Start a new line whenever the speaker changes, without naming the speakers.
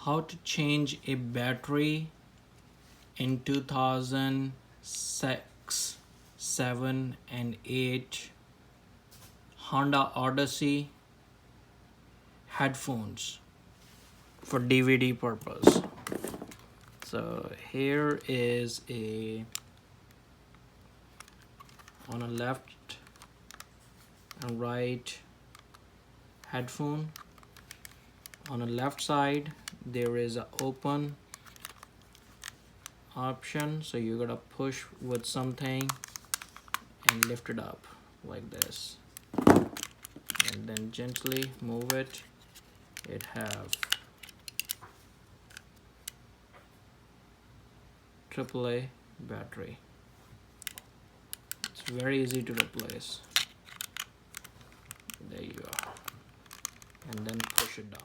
how to change a battery in 2006, 7 and 8 Honda Odyssey headphones for DVD purpose. So here is on a left and right headphone. On the left side there is an open option, so you gotta push with something and lift it up like this, and then gently move it. It have AAA battery. It's very easy to replace. There you go. And then push it down.